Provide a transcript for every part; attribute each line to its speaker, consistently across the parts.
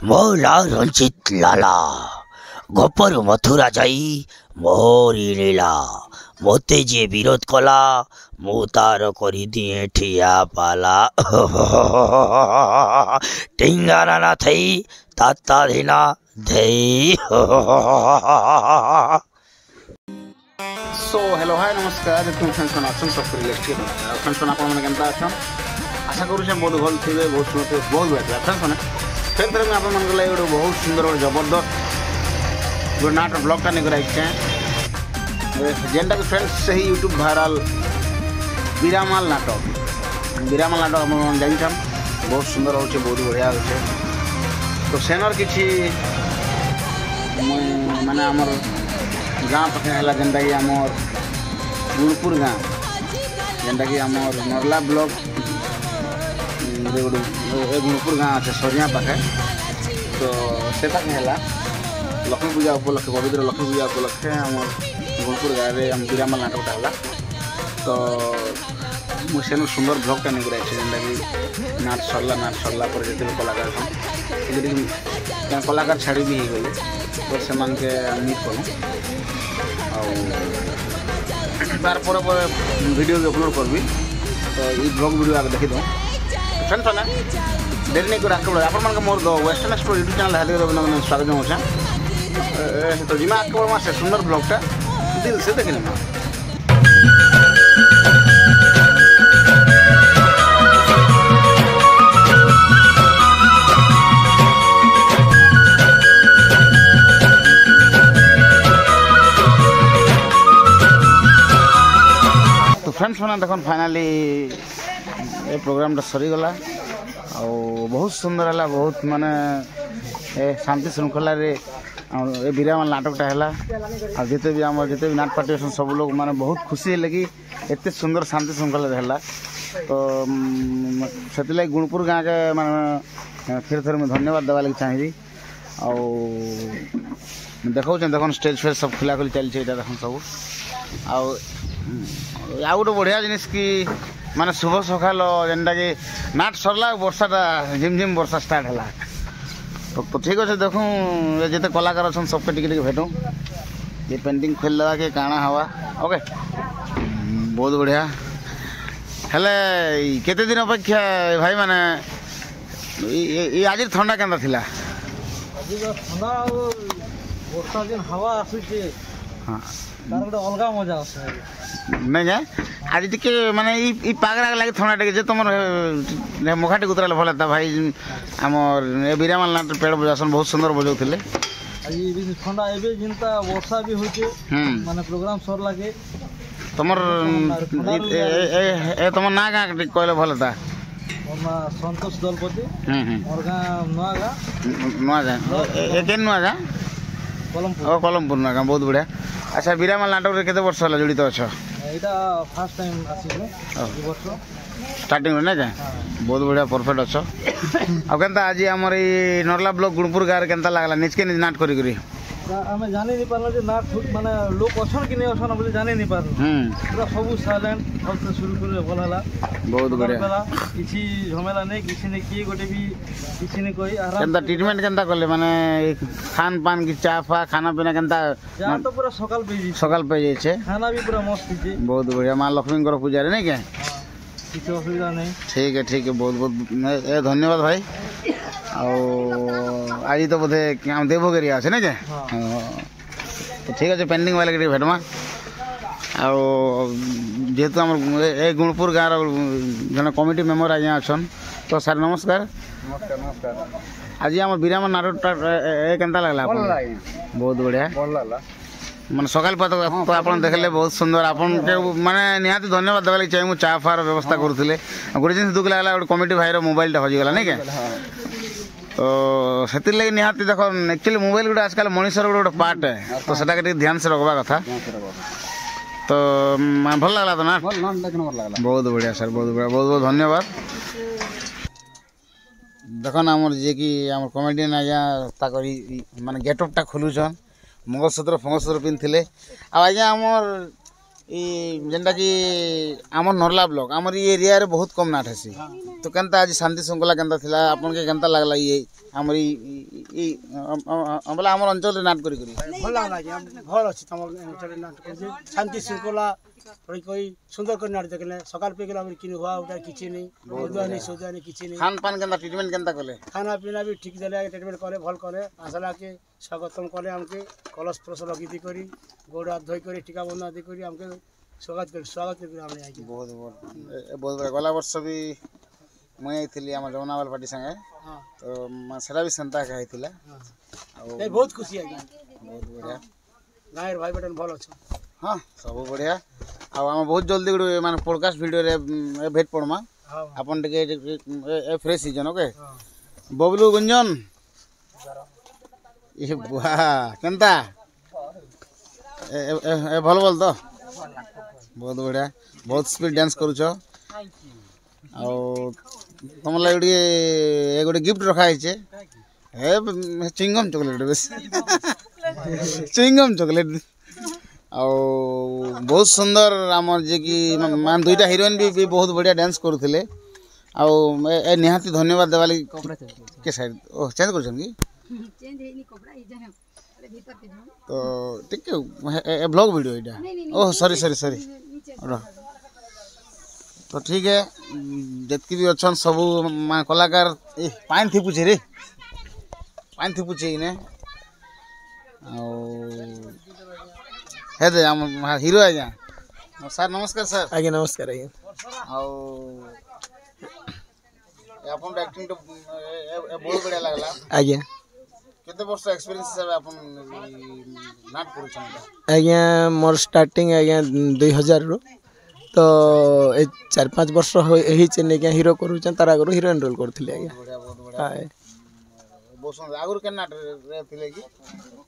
Speaker 1: मोला रंजित लाला गोपरु मथुरा जाई मोरी लीला मोते जे विरोध कला मु तार करी दिए ठिया पाला टिंगारा ना थई ताता धिना धई
Speaker 2: सो हेलो हाय नमस्कार तुम फ्रेंड्स ऑप्शन सब रिलेटेड फ्रेंड्स आप मैंने केनता अच्छा आशा करूँ बहुत भल थे बहुत सुनते बहुत बढ़िया फ्रेंड्स मैंने फिर थे मुझे आप गोटे बहुत सुंदर गोटे जबरदस्त गोटे नाटक ब्लॉगटा नहीं कराइछे जेनटा कि फ्रेंड्स से ही यूट्यूब वायरल बीरामाल नाटक आप जानछन बहुत सुंदर होचे बहुत बढ़िया होचे तो सेनर किछि माने हमर गाँ पाखे है जेनटा कि आमर गुणपुर गाँ जेनटा कि आमर नरला ब्लॉक गुणपुर गाँ अच्छे सरिया पाखे तो से पाखे है लक्ष्मी पूजा उपलक्षे पवित्र लक्ष्मी पूजा उपलक्षे आमर गुणपुर गाँव में बीरामाल नाटकटा है तो मुझे सुंदर ब्लॉगटा नहीं कराई जेनटा कि नाट सरला पर जिते कलाकार छन कलाकार छाड़ी भी हो गए तो से मीट करूँ तार वीडियो भी अपलोड करबी तो ये ब्लॉग वीडियो आगे देखी दो फ्रेंड्स ना देरी नहीं कर आप मोर वेस्टर्न एक्सप्लोर यूट्यूब चैनल हार्दिक स्वागत जनाऊँ तो जिमा आगे बढ़ से सुंदर ब्लॉगटा दिल से देखने में फ्रेंड्स मैंने देख फाइनाली ये प्रोग्राम सरीगला आ बहुत सुंदर है बहुत माने शांति श्रृंखला रे ये बीरामाल नाटकटा है जिते भी आम जिते भी नाट पार्टी सब लोग माने बहुत खुशी है कि एत सुंदर शांति श्रृंखला है तो से गुणपुर गाँव के माने फिर थे मुझे धन्यवाद देवा लगे चाहिए देखो देख स्टेज फेज सब खुला खुली चलते देख सब आउ गोटे बढ़िया जिनिस कि माने शुभ सकाल जेनटा कि नाट सरला वर्षाटा झिमझिम वर्षा स्टार्ट है तो ठीक अच्छे देखूँ जिते कलाकार अच्छा सबके टिके भेटूँ ये पेंटिंग खोल देवा कि काଣା हवा ओके बहुत बढ़िया हेले केते दिन अपेक्षा भाई माने आज ठंडा केनता थिला
Speaker 3: ठंडा वर्षा दिन हवा आसुचे हाँ गोटे अलग मजा
Speaker 2: नहीं आज टी माने पागरा लगे थंडा टे तुम मुखा टी उतरा भल था भाई आमर बीरामाल नाट पेड़ बजासन बहुत सुंदर बजाउले
Speaker 3: ठंडा एबे जिनता वर्षा भी होचे माने प्रोग्राम सर लागे
Speaker 2: तुमर ए तुम ना गाँ कहले भल था
Speaker 3: संतोष दलपति और गाँ नुआ गाँ
Speaker 2: कलमपुर नुआ गाँ बहुत बढ़िया अच्छा बीरामाल नाटक केते वर्ष होला जड़ित अच्छा
Speaker 3: एटा फर्स्ट टाइम आसीलो वर्ष
Speaker 2: स्टार्टिंग ना क्या बहुत बढ़िया परफेक्ट अच्छा अब केनता आज हमर ई नरला ब्लॉक गुणपुर गाँव केनता लागला निजके निज नाट करी करी
Speaker 3: हमें जाने नहीं पारलो जे नाट माने लोग अछन कि नहीं अछन बोले जाने नहीं पारलो पूरा सब साइलेंट और से शुरू करे भल हला
Speaker 2: बहुत बढ़िया
Speaker 3: किछि झमेला नहीं किछि ने की गोटे भी किछि ने कोई आराम
Speaker 2: केनता ट्रीटमेंट केनता करले माने खान पान की चा फा खाना पीना केनता
Speaker 3: जा तो पूरा सकाल
Speaker 2: पे जाय छे खाना
Speaker 3: भी पूरा मस्त छे
Speaker 2: बहुत बढ़िया मां लक्ष्मी को पूजा रे नहीं क्या
Speaker 3: किछि असुविधा नहीं
Speaker 2: ठीक है बहुत बहुत धन्यवाद भाई आज तो बोधे देवगिरी आसे ना क्या तो ठीक है पेंडिंग वाले के भेटमा जेहेतु आम गुणपुर गाँव जन कमिटी मेम्बर आज अच्छा तो सर नमस्कार आज आम बीरामाल नाटकटा केनता लगला बहुत बढ़िया माने सकाल तो आप देखले बहुत सुंदर आपन माने निहाती धन्यवाद देवा चाहिए मुझे चा फार व्यवस्था करुले गोटे जिन दुख लगला गोटे कमिटी भाईर मोबाइलटा हजिगला नहीं क्या तो से लगे निहाती देख एक्चुअली मोबाइल गोटे आजकल मनुष्यर गोटे पार्ट है तो सेटा ध्यान से रखवा कथा तो भल लगला तो ना बहुत बढ़िया सर बहुत बढ़िया बहुत बहुत धन्यवाद देख ना आमर जे कि आम कमेडियन आज्ञा माने गेटअपटा खोलुछन मंगलसूत्र फंगलसूत्र पिंधे आज्ञा आमर जेनटा कि आम नरला ब्लॉक आमर ये एरिया रे बहुत कम नाट हेसी तो केनता आज शांति श्रृंखला केनता थिला आपन के केनता लागला ये आमर बोला आमर अंचल रे नाट करी
Speaker 4: भल लागला कि भल अछि तमर अंचल रे नाट करी शांति श्रृंखला थोड़ी कोई सुंदर कर नाट देखले सकाल पे गेला किन हुआ उटा किछि नहीं सोजा नहीं किछि नहीं
Speaker 2: खान पान केनता ट्रीटमेंट केनता कले
Speaker 4: खाना पीना भी ठीक देले ट्रीटमेंट करे भल करे आसला के स्वागतम करे हमके कलश प्रस लगी करी गोड़ हाथ धोई करी टीका बंदा दे करी हमके स्वागत कर हमने आई
Speaker 2: बहुत बहुत बड़ा गला वर्ष भी मैं आइथिली हमर जमुनावाल पार्टी संगे
Speaker 4: हां
Speaker 2: तो सेरा भी संता का आइथिला
Speaker 4: ए बहुत खुशी है
Speaker 2: बहुत बढ़िया
Speaker 4: गायर भाई बेटन भल छ
Speaker 2: हां सब बढ़िया आ हम बहुत जल्दी गुड माने पॉडकास्ट वीडियो रे भेट पड़मा अपन टिके fresh season okay Bablu Gunjan ये बुआ केनता ए भल बोल तो बहुत बढ़िया बहुत स्पीड डांस करूछ आ तुम लगे ए गोटे गिफ्ट रखा है ए चिंगम चॉकलेट बस चिंगम चॉकलेट आ बहुत सुंदर आम जे कि मान दुईटा हिरोइन भी बहुत बढ़िया डांस करुले आ निहाती धन्यवाद देवा लगी के साइड ओ चेंज कर तो ठीक है ब्लॉग वीडियो इटा ओह सॉरी सॉरी सॉरी तो ठीक है जितकी भी अच्छा सब कलाकार पाइन थी पूछे रे पाइन थी पूछे इने दे हिरो आज्ञा सर नमस्कार सर
Speaker 4: आज्ञा नमस्कार आज्ञा
Speaker 2: आपन एक्टिंग तो बहुत बढ़िया लागला
Speaker 4: आज्ञा
Speaker 2: केते वर्ष एक्सपीरियंस हिसाब आपन नाट करूछन
Speaker 4: आज्ञा मोर स्टार्टिंग आज्ञा 2000 रो तो 4-5 वर्ष एही चेन्नई के हीरो करूछन तारा आगरो हीरोइन रोल करथिले आज्ञा
Speaker 2: बढ़िया बहुत बढ़िया
Speaker 4: हाय
Speaker 2: बहुत सुंदर आगुर के नाट रे थिले की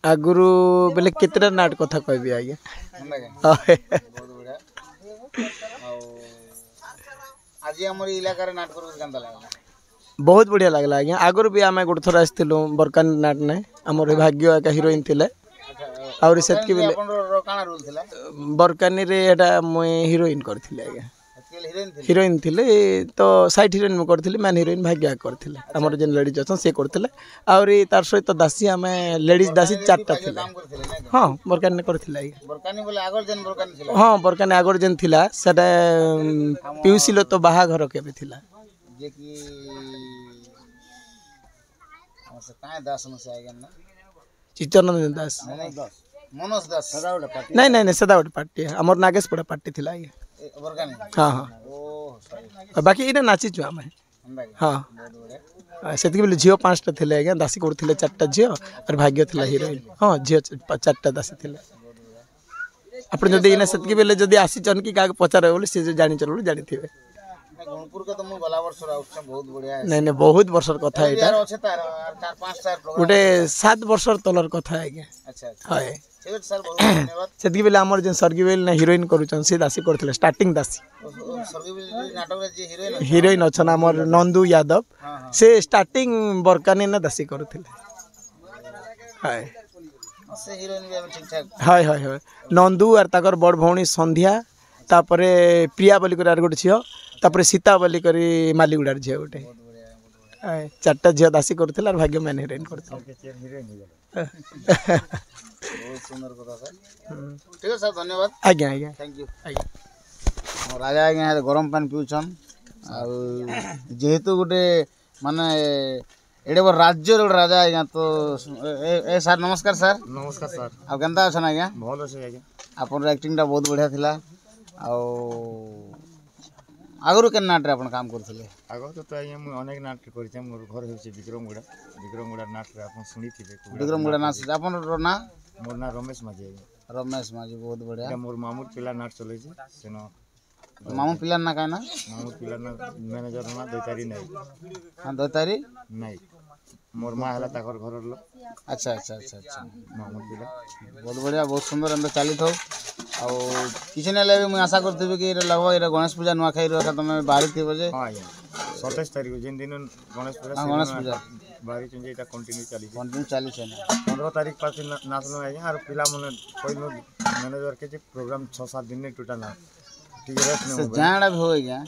Speaker 4: आगुरु बेले केतरा नाट कथा कहबी आज्ञा
Speaker 2: बहुत बढ़िया आज हमर इलाका रे नाट करू केनता लागला
Speaker 4: बहुत बढ़िया लगला आज्ञा आगुरु भी आमे गोटे थोर आस्थिलु बरकानी नाट ने हमर भाग्य का हीरोइन थिले और सेतकी बेले
Speaker 2: अपन रो काना रोल थिला
Speaker 4: बरकानी रे एटा मय हीरोइन करथिले आज्ञा हीरोइन थिले तो साइड हीरोइन में करथिले मैन हीरोइन भाग्य करथिले हमर जेन लेडीज अछन से करथिले और तार सहित दासी आमे लेडीज दासी चारटा थिले हां बरकानी ने करथिले आज्ञा
Speaker 2: बरकानी बोले आगर जेन बरकानी थिला
Speaker 4: हां बरकानी आगर जेन थिला सेटा पिउसिलो तो बाहा घर केबे थिला
Speaker 2: जे कि से काहे दास न से आगे ना
Speaker 4: चित्तरंजन दास
Speaker 2: मनोज दास सदावट पार्टी
Speaker 4: नहीं नहीं नहीं सदावट पार्टी हमर नागेशपुरा पार्टी थिला आगे
Speaker 2: बरकानी
Speaker 4: हां हां
Speaker 2: ओ सॉरी
Speaker 4: बाकी इने नाची छु आमे हां
Speaker 2: बहुत बढ़िया
Speaker 4: सेतकी बेले झियो 5टा थिले आगे दासी करथिले 4टा झियो और भाग्य थिला हीरोइन हां झियो 4टा दासी थिले आपण जदी इने सेतकी बेले जदी आसी चन की का पचारे बोले से जानि चलु जानि थिबे
Speaker 2: गुणपुर के तो मु गला वर्ष राउछ बहुत बढ़िया है
Speaker 4: नहीं नहीं बहुत वर्षर कथा एटा
Speaker 2: यार अछि तार 4-5 स्टार प्रोग्राम
Speaker 4: गोटे 7 वर्षर तलर कथा आगे
Speaker 2: अच्छा
Speaker 4: हाय
Speaker 2: ठीक है सर बहुत धन्यवाद
Speaker 4: सेतकी बेले हमर जेन सरगी बेले ना हीरोइन करूचन से दासी करथिले स्टार्टिंग दासी
Speaker 2: सर्गिल नाटक रे जे हीरोइन
Speaker 4: हीरोइन अछन हमर नंदू यादव से स्टार्टिंग बरकानी ना दासी करथिले हाय
Speaker 2: से हीरोइन भी ठीक ठाक
Speaker 4: हाय हाय हाय नंदू और ताकर बड़ भौणी संध्या तापरे प्रिया बोली कर गोटे झियो तापरे सीता बोली करी मालीगुड़ार झियो गोटे हाय 4टा झियो दासी करथिले और भाग्य मैन हीरोइन करथिले
Speaker 2: बहुत सुंदर कथा सर ठीक है सर धन्यवाद
Speaker 4: आज्ञा आज्ञा
Speaker 2: थैंक यू
Speaker 4: आज्ञा
Speaker 2: राजा आज्ञा गरम पानी पिउछन आ जेहेतु गोटे माने एडे बड़ राज्य रो राजा आज्ञा तो ए सर नमस्कार सर आ केनता अछन आज्ञा
Speaker 5: भल अछि आज्ञा
Speaker 2: आपन एक्टिंग टा बहुत बढ़िया थिला आ आगरु के नाट रे अपन काम करथिले
Speaker 5: आगो तो आज्ञा मु अनेक नाट करिछे मोर घर होछि विक्रमगुड़ा नाट रे आपन सुनी थिबे
Speaker 2: विक्रमगुड़ा नाट आपन रो ना
Speaker 5: मोर ना रमेश माझी आज्ञा
Speaker 2: रमेश माझी बहुत बढ़िया
Speaker 5: मोर मामूर पिला नाट चलै छै सेनो
Speaker 2: मामू पिला ना का ना
Speaker 5: मामूर पिला ना मैनेजर ना दैतारी नै
Speaker 2: हां दैतारी
Speaker 5: नै मोर मां हला ताकर घर लो
Speaker 2: अच्छा अच्छा अच्छा अच्छा
Speaker 5: मामूर पिला
Speaker 2: बहुत बढ़िया बहुत सुंदर अंदर चलित हो आ किसी ने ले मैं आशा करथि कि लगभग गणेश पूजा नुआखाई रो तुम बाहरी थी जे
Speaker 5: हां आज्ञा 27 तारीख जिन दिन गणेश पूजा
Speaker 2: गणेश पूजा
Speaker 5: बारी चुंजे इटा कंटिन्यू
Speaker 2: चालीस है
Speaker 5: 15 तारीख पास नाचलो आज्ञा और पिला मने कहलो मैनेजर के जे प्रोग्राम 6-7 दिन ने टूटा ना ठीक रेस्ट
Speaker 2: से जाड़ा भी हो गया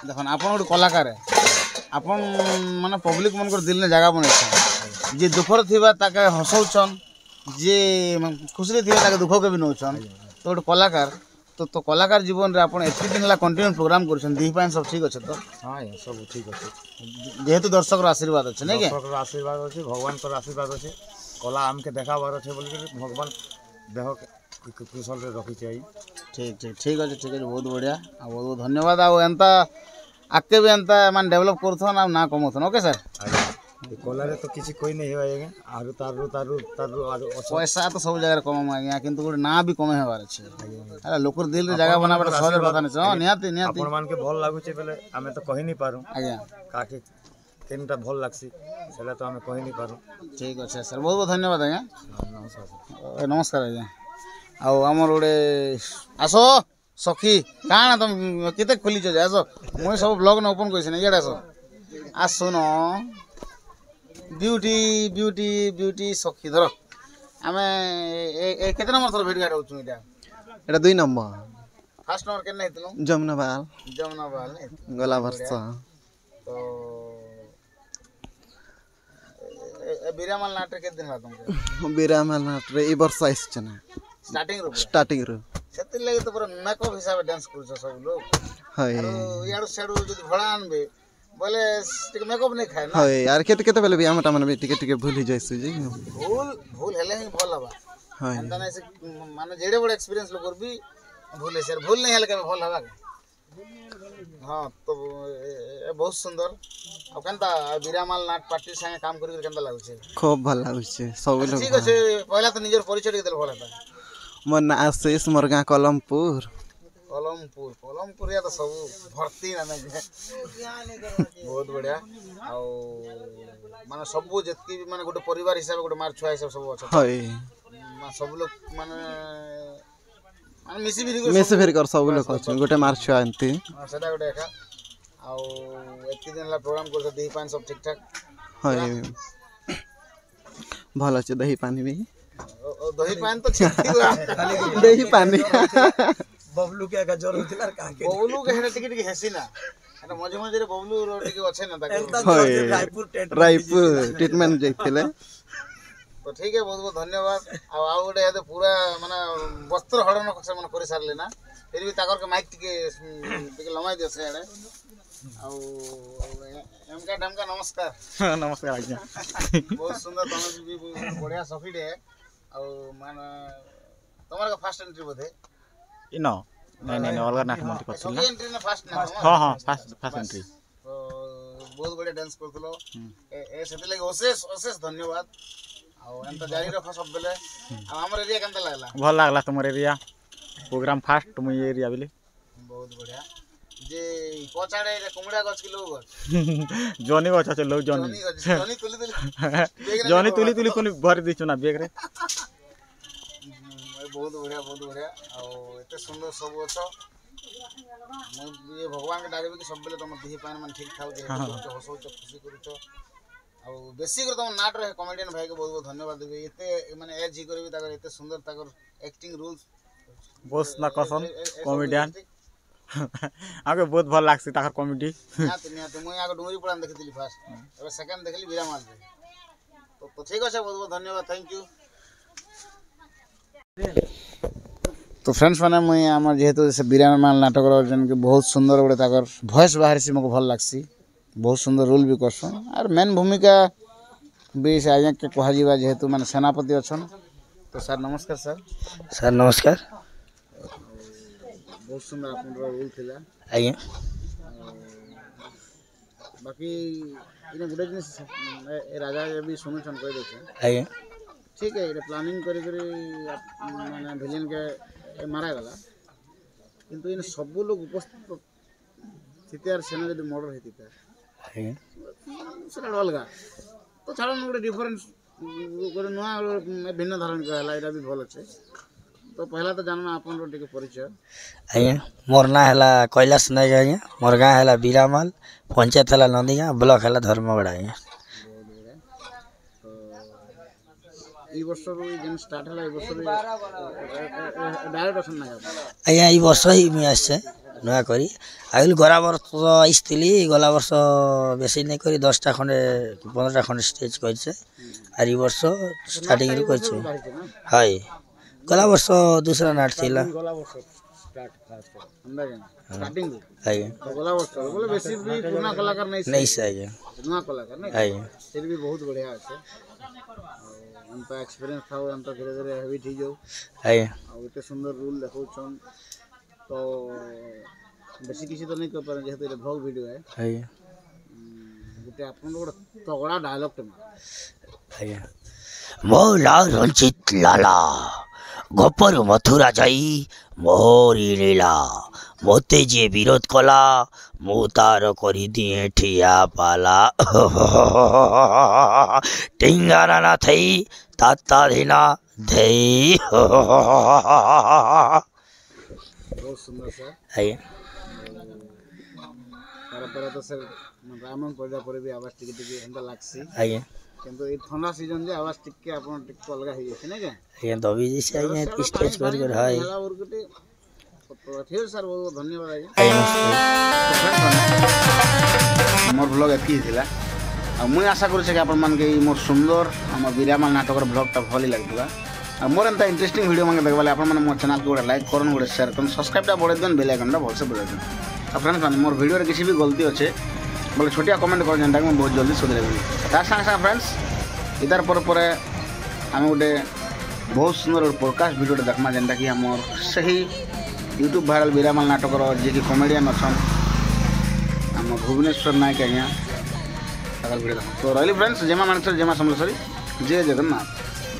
Speaker 2: देखो आपन गोटे कलाकार है आपन माने पब्लिक मन दिल ने जगह बने जे दुखर थिबा ताके हसौछन जे खुशी थिबा ताके दुख के भी नौछन तो गोटे कलाकार तो कलाकार जीवन रे आपन एति दिन ला कंटिन्यू प्रोग्राम करछन दी पाइन सब ठीक अछि तो
Speaker 5: हां सब ठीक अछि
Speaker 2: जेहेतु दर्शक आशीर्वाद अछि नै के
Speaker 5: दर्शक आशीर्वाद अछि भगवान को आशीर्वाद अछि कला हमके देखाबार अछि बोल के भगवान देह कुशल रे रखी चाहिए
Speaker 2: ठीक अछि बहुत बढ़िया आ बहुत धन्यवाद आ एंता आके भी एंता मान डेवलप करथन आ ना कमथन ओके सर
Speaker 5: कला रे तो किसी कोई नहीं है आगे आरु तारु
Speaker 2: पैसा तो सब जगह कम आज्ञा किंतु गोटे ना भी कमे हेबार अछि अरे लोकर दिल रे जगह बनाबा सहज पता नै छ नियाती
Speaker 5: अपन मान के भल लागु छै बेले हमें तो कहि नहीं पारू
Speaker 2: आज्ञा
Speaker 5: काके केनटा भल लागसी सेला तो हमें कहि नहीं पारू
Speaker 2: ठीक अछि सर बहुत बहुत धन्यवाद आज्ञा
Speaker 5: नमस्कार
Speaker 2: नमस्कार आज्ञा आ हमर ओडे आसो सखी काना तुम केते खोली छ आसो मोय सब ब्लॉग न ओपन कइछ नै एडा आसो न ब्यूटी सखी धर आमे केते नंबर थर भेट गाड़ होछु इटा
Speaker 4: एटा 2 नंबर
Speaker 2: फर्स्ट नंबर केने हेतलो
Speaker 4: जमुनाबाल गला वर्ष
Speaker 2: तो ए बिरामल नाटक के दिन ला तुमके
Speaker 4: बिरामल नाटक ए वर्ष आइछ ना स्टार्टिंग रो
Speaker 2: सेति लागि तो पूरा मेकअप हिसाब डांस करू छ सब लोग
Speaker 4: हाय
Speaker 2: आरो याडू सेडू जदी भड़ा आनबे बोले टिक मेकअप नहीं खाए ना
Speaker 4: हाय यार केते बेले भी हमटा माने टिके भूल ही जाइसु जी
Speaker 2: भूल हेले ही भल हबा
Speaker 4: हाय
Speaker 2: अंत नै से माने जेडे बड़ एक्सपीरियंस लोग भी भूल है सर भूल नहीं हेले के भल हबा हां तो बहुत सुंदर अब केनता बिरामाल नाट पार्टी संगे काम करी केनता लागु छे
Speaker 4: खूब भल लागु छे सब लोग
Speaker 2: ठीक अछि पहला तो निजर परिचय के देल भल हता
Speaker 4: मोर ना आशीष मोरगा कलमपुर या
Speaker 2: तो सब भर्ती ना बहुत बढ़िया आ माने सब जत्ती भी माने गोटे परिवार हिसाब गोटे मार छुआ हिसाब सब अच्छा
Speaker 4: हाय
Speaker 2: सब लोग माने
Speaker 4: मिसी फेर कर सब लोग अछि गोटे मार छुआ एंती
Speaker 2: सेटा गोटे एका आ एति दिन ला प्रोग्राम कर दही पानी सब ठीक ठाक
Speaker 4: हाय भल अछि दही पानी भी
Speaker 2: दही पानी तो ठीक थिबा
Speaker 4: दही पानी
Speaker 3: बबलू के आगे जोर होतिला का के
Speaker 2: बबलू के हेने टिकट के हेसी ना एटा मजे मजे रे बबलू रो टिके अच्छे ना ताके
Speaker 4: रायपुर ट्रीटमेंट जइथिले
Speaker 2: तो ठीक है बहुत बहुत धन्यवाद आ गोटे याद पूरा माने वस्त्र हड़न से मन करि सारले ना फिर भी ताकर के माइक टिके लमाई दे से आ एमका डमका नमस्कार
Speaker 5: नमस्कार आज्ञा
Speaker 2: बहुत सुंदर तमे भी बढ़िया सफीडे आ माने तमर का फर्स्ट एंट्री बोधे
Speaker 5: इनो नहीं अलग नाट मंटी करछिला
Speaker 2: सभी एंट्री ना फर्स्ट ना
Speaker 5: हां फर्स्ट एंट्री
Speaker 2: तो बहुत बढ़िया डांस करथलो ए सेते लागि अशेष धन्यवाद आ एंता जारी रखो सब बेले आ हमर एरिया केनता लागला
Speaker 5: भल लागला तमर एरिया प्रोग्राम फास्ट तुम एरिया बेले
Speaker 2: बहुत बढ़िया जे कोचाड़े रे कुमड़ा गछ के लोग
Speaker 5: जॉनी गछ আছে लोग जॉनी तुली कोनी भर दिछु ना बैग रे
Speaker 2: बहुत बढ़िया आ एते सुंदर सब अच्छा ये भगवान के डाकबे कि सब बेले तुम देही पान मन ठीक ठाक जे हसो खुशी करू आ बेसी कर तुम नाट रहे कॉमेडियन भाई के बहुत बहुत धन्यवाद देबे एते माने एज ही करबे ताकर एते सुंदर ताकर एक्टिंग रूल्स
Speaker 5: बस ना कसन कॉमेडियन आगे बहुत भल लागसी ताकर कॉमेडी
Speaker 2: नियाते मुई आगे डुंगरी पड़ान देखितली फर्स्ट एबे सेकंड देखली बिरामाल रे तो ठीक আছে बहुत बहुत धन्यवाद थैंक यू तो फ्रेंड्स माने मुई हमर जेहेतु से बिरामाल नाटक जन के बहुत सुंदर गोटे ताकर वॉइस बाहर से मको भल लागसी बहुत सुंदर रोल भी करसन और मेन भूमिका भी से आज्ञा के कहा जीवा जेहेतु माने सेनापति अछन तो सर नमस्कार
Speaker 1: सर नमस्कार
Speaker 2: बहुत सुंदर अपन रोल थिला
Speaker 1: आज्ञा
Speaker 2: बाकी इने गुडे जिनिस ए राजा भी सुनुछन कहि देछन
Speaker 1: आज्ञा
Speaker 2: ठीक है ये प्लानिंग करी माने विलेन के मारा गला किंतु इन सब लोग उपस्थित थितार सेना जदी मर्डर हेतिता
Speaker 1: आज्ञा
Speaker 2: सेना अलगा तो छाड़न गोटे डिफरेंस गोटे नुआ भिन्न धारण कहला एटा भी भल अछि तो पहला तो जानना आपन टिके परिचय
Speaker 1: आज्ञा मोर ना है कैलाश नायक आज्ञा मोर गाँ है बीरामाल पंचायत है नंदीगाँ ब्लॉक है धर्मगढ़ आज्ञा
Speaker 2: ई वर्ष जेन स्टार्ट है ई वर्ष डायरेक्ट असन ना
Speaker 1: आज्ञा ई वर्ष ही मुझे आसे नुआ करी आइल गला वर्ष आसती गला वर्ष बेसी नहीं करी 10टा खंडे 15टा खंडे स्टेज कर आर ई वर्ष स्टार्टिंग कर हाय गला वर्ष दूसरा नाट थिला
Speaker 2: गला वर्ष स्टार्ट अंदाज स्टार्टिंग
Speaker 1: आज्ञा
Speaker 2: तो गला वर्ष बोले बेसी भी पुराना कलाकार नहीं
Speaker 1: से आज्ञा
Speaker 2: नुआ कलाकार नहीं
Speaker 1: आज्ञा
Speaker 2: फिर भी बहुत बढ़िया আছে अंता एक्सपीरियंस था अंता धीरे धीरे हेवी थी जाऊ
Speaker 1: आज्ञा
Speaker 2: आ एते सुंदर रूल देखौछन तो बेसी किसी तो नहीं कर पारे जेहेतु ये ब्लॉग वीडियो है
Speaker 1: आज्ञा
Speaker 2: गोटे आपन गोटे तगड़ा डायलॉग टे
Speaker 1: आज्ञा मौला रंजित लाला गोपर मथुरा जाई मोहरी लीला मोते जे विरोध कला मु तार करी दिए ठिया पाला टिंगारा ना थई ताता धिना धई
Speaker 2: बहुत सुंदर सर
Speaker 1: आज्ञा
Speaker 2: तार पर तो सर रामन पड़ा पर भी आवाज टिके एंदा लागसी
Speaker 1: आज्ञा
Speaker 2: किंतु ए ठंडा सीजन जे आवाज टिके आपन टिके अलगा हो जाय ने के
Speaker 1: आज्ञा दबी जैसे आज्ञा स्टेज कर हाय
Speaker 2: मेला और गोटे तो फिर सर बहुत बहुत धन्यवाद मोर ब्लॉग एतकी थिला आ मुई आशा करू कि आपन मान के मोर सुंदर हमर बीरामाल नाटकर ब्लॉग ता भली लागतबा आ मोर एंता इंटरेस्टिंग वीडियो मांगे देखबाले आपन माने मोर चैनल को गोटे लाइक करन गोटे शेयर करन सब्सक्राइब ता बढे देन बेल आइकन ता भलसे बढे देन आ फ्रेंड्स माने मोर वीडियो रे किसी भी गलती अच्छे बोले छोटिया कमेंट कर जेंटा कि मैं बहुत जल्दी सुधरे देबी तार संग संग फ्रेंड्स इधर पर आम गोटे बहुत सुंदर पॉडकास्ट वीडियो देखमा जेंटा कि हमर सही यूट्यूब वायरल बीरामाल नाटकर जी कि कमेडियन अच्छन आम भुवनेश्वर नायक आज्ञा वीडियो तो रही फ्रेंड्स जेमा मानेश्वर जेमा समलेश्वरी जय जगन्नाथ।